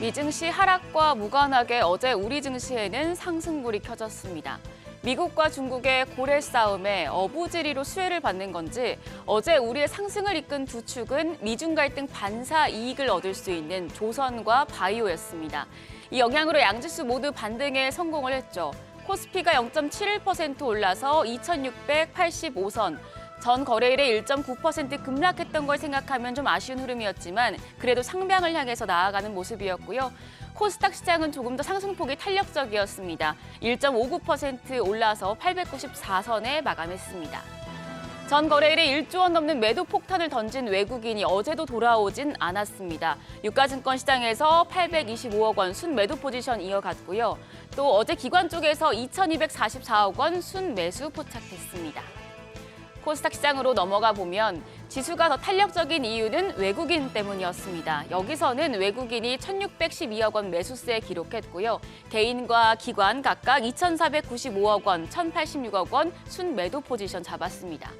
미 증시 하락과 무관하게 어제 우리 증시에는 상승불이 켜졌습니다. 미국과 중국의 고래 싸움에 어부지리로 수혜를 받는 건지 어제 우리의 상승을 이끈 두 축은 미중 갈등 반사 이익을 얻을 수 있는 조선과 바이오였습니다. 이 영향으로 양지수 모두 반등에 성공을 했죠. 코스피가 0.71% 올라서 2,685선. 전 거래일에 1.9% 급락했던 걸 생각하면 좀 아쉬운 흐름이었지만 그래도 상방을 향해서 나아가는 모습이었고요. 코스닥 시장은 조금 더 상승폭이 탄력적이었습니다. 1.59% 올라서 894선에 마감했습니다. 전 거래일에 1조 원 넘는 매도 폭탄을 던진 외국인이 어제도 돌아오진 않았습니다. 유가증권 시장에서 825억 원 순매도 포지션 이어갔고요. 또 어제 기관 쪽에서 2,244억 원 순매수 포착됐습니다. 코스닥 시장으로 넘어가 보면 지수가 더 탄력적인 이유는 외국인 때문이었습니다. 여기서는 외국인이 1,612억 원 매수세 기록했고요. 개인과 기관 각각 2,495억 원, 1,086억 원 순매도 포지션 잡았습니다.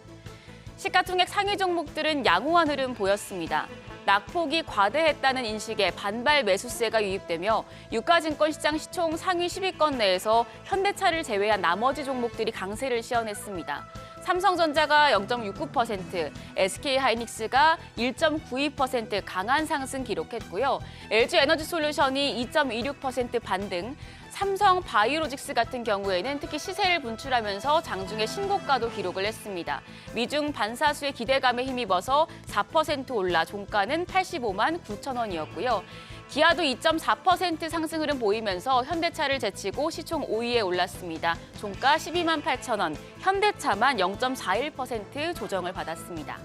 시가총액 상위 종목들은 양호한 흐름 보였습니다. 낙폭이 과대했다는 인식에 반발 매수세가 유입되며 유가증권 시장 시총 상위 10위권 내에서 현대차를 제외한 나머지 종목들이 강세를 시현했습니다. 삼성전자가 0.69%, SK하이닉스가 1.92% 강한 상승 기록했고요. LG에너지솔루션이 2.26% 반등, 삼성바이오로직스 같은 경우에는 특히 시세를 분출하면서 장중에 신고가도 기록을 했습니다. 미중 반사수의 기대감에 힘입어서 4% 올라 종가는 85만 9천 원이었고요. 기아도 2.4% 상승 흐름 보이면서 현대차를 제치고 시총 5위에 올랐습니다. 종가 12만 8천 원, 현대차만 0.41% 조정을 받았습니다.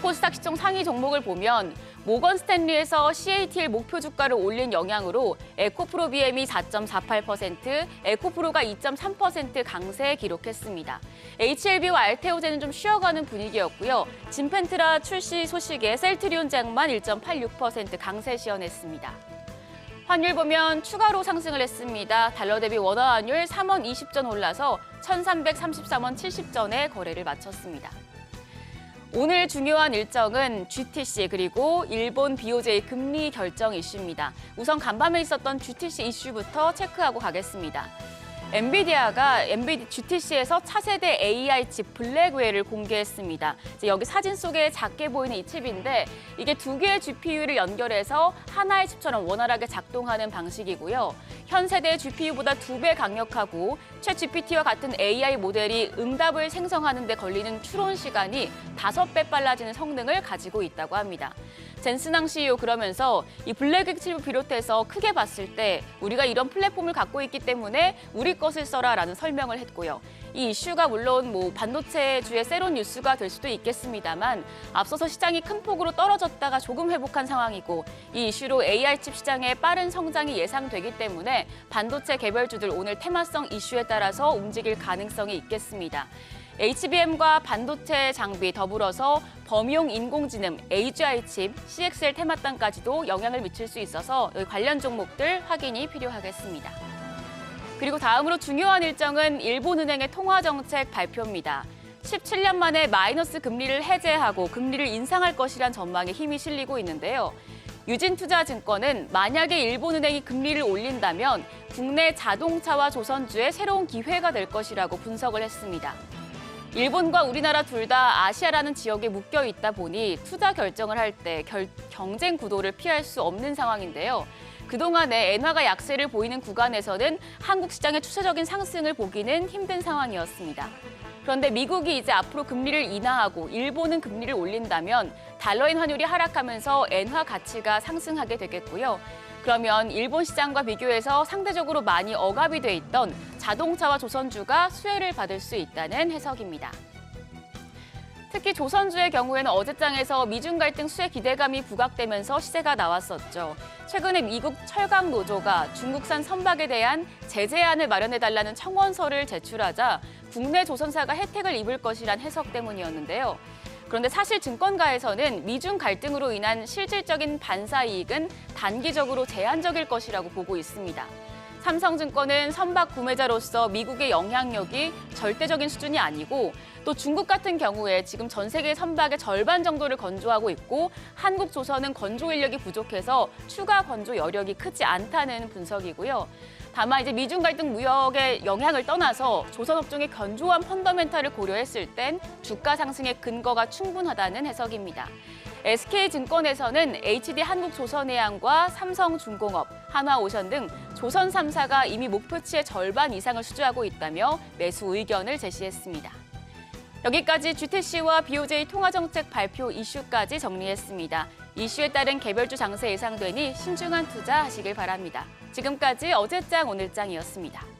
코스닥 시총 상위 종목을 보면 모건 스탠리에서 CATL 목표 주가를 올린 영향으로 에코프로비엠이 4.48%, 에코프로가 2.3% 강세 기록했습니다. HLB와 알테오젠은 좀 쉬어가는 분위기였고요. 진펜트라 출시 소식에 셀트리온 제약만 1.86% 강세 시현했습니다. 환율 보면 추가로 상승을 했습니다. 달러 대비 원화 환율 3원 20전 올라서 1,333원 70전에 거래를 마쳤습니다. 오늘 중요한 일정은 GTC 그리고 일본 BOJ 금리 결정 이슈입니다. 우선 간밤에 있었던 GTC 이슈부터 체크하고 가겠습니다. 엔비디아가 GTC에서 차세대 AI 칩 블랙웨어를 공개했습니다. 여기 사진 속에 작게 보이는 이 칩인데 이게 두 개의 GPU를 연결해서 하나의 칩처럼 원활하게 작동하는 방식이고요. 현 세대의 GPU보다 2배 강력하고 챗GPT와 같은 AI 모델이 응답을 생성하는 데 걸리는 추론 시간이 5배 빨라지는 성능을 가지고 있다고 합니다. 젠스낭 CEO 그러면서 이 블랙웨어 칩을 비롯해서 크게 봤을 때 우리가 이런 플랫폼을 갖고 있기 때문에 우리 것을 써라라는 설명을 했고요. 이 이슈가 물론 반도체주의 세론 뉴스가 될 수도 있겠습니다만 앞서서 시장이 큰 폭으로 떨어졌다가 조금 회복한 상황이고 이 이슈로 AI 칩 시장의 빠른 성장이 예상되기 때문에 반도체 개별주들 오늘 테마성 이슈에 따라서 움직일 가능성이 있겠습니다. HBM과 반도체 장비 더불어서 범용 인공지능, AGI 칩, CXL 테마단까지도 영향을 미칠 수 있어서 관련 종목들 확인이 필요하겠습니다. 그리고 다음으로 중요한 일정은 일본은행의 통화정책 발표입니다. 17년 만에 마이너스 금리를 해제하고 금리를 인상할 것이란 전망에 힘이 실리고 있는데요. 유진투자증권은 만약에 일본은행이 금리를 올린다면 국내 자동차와 조선주에 새로운 기회가 될 것이라고 분석을 했습니다. 일본과 우리나라 둘 다 아시아라는 지역에 묶여 있다 보니 투자 결정을 할 때 경쟁 구도를 피할 수 없는 상황인데요. 그동안에 엔화가 약세를 보이는 구간에서는 한국 시장의 추세적인 상승을 보기는 힘든 상황이었습니다. 그런데 미국이 이제 앞으로 금리를 인하하고 일본은 금리를 올린다면 달러인 환율이 하락하면서 엔화 가치가 상승하게 되겠고요. 그러면 일본 시장과 비교해서 상대적으로 많이 억압이 돼 있던 자동차와 조선주가 수혜를 받을 수 있다는 해석입니다. 특히 조선주의 경우에는 어제장에서 미중 갈등 수혜 기대감이 부각되면서 시세가 나왔었죠. 최근에 미국 철강 노조가 중국산 선박에 대한 제재안을 마련해달라는 청원서를 제출하자 국내 조선사가 혜택을 입을 것이란 해석 때문이었는데요. 그런데 사실 증권가에서는 미중 갈등으로 인한 실질적인 반사 이익은 단기적으로 제한적일 것이라고 보고 있습니다. 삼성증권은 선박 구매자로서 미국의 영향력이 절대적인 수준이 아니고 또 중국 같은 경우에 지금 전 세계 선박의 절반 정도를 건조하고 있고 한국조선은 건조 인력이 부족해서 추가 건조 여력이 크지 않다는 분석이고요. 다만 이제 미중 갈등 무역의 영향을 떠나서 조선업종의 견조한 펀더멘탈을 고려했을 땐 주가 상승의 근거가 충분하다는 해석입니다. SK증권에서는 HD 한국조선해양과 삼성중공업, 한화오션 등 조선 3사가 이미 목표치의 절반 이상을 수주하고 있다며 매수 의견을 제시했습니다. 여기까지 GTC와 BOJ 통화정책 발표 이슈까지 정리했습니다. 이슈에 따른 개별주 장세 예상되니 신중한 투자하시길 바랍니다. 지금까지 어제장 오늘장이었습니다.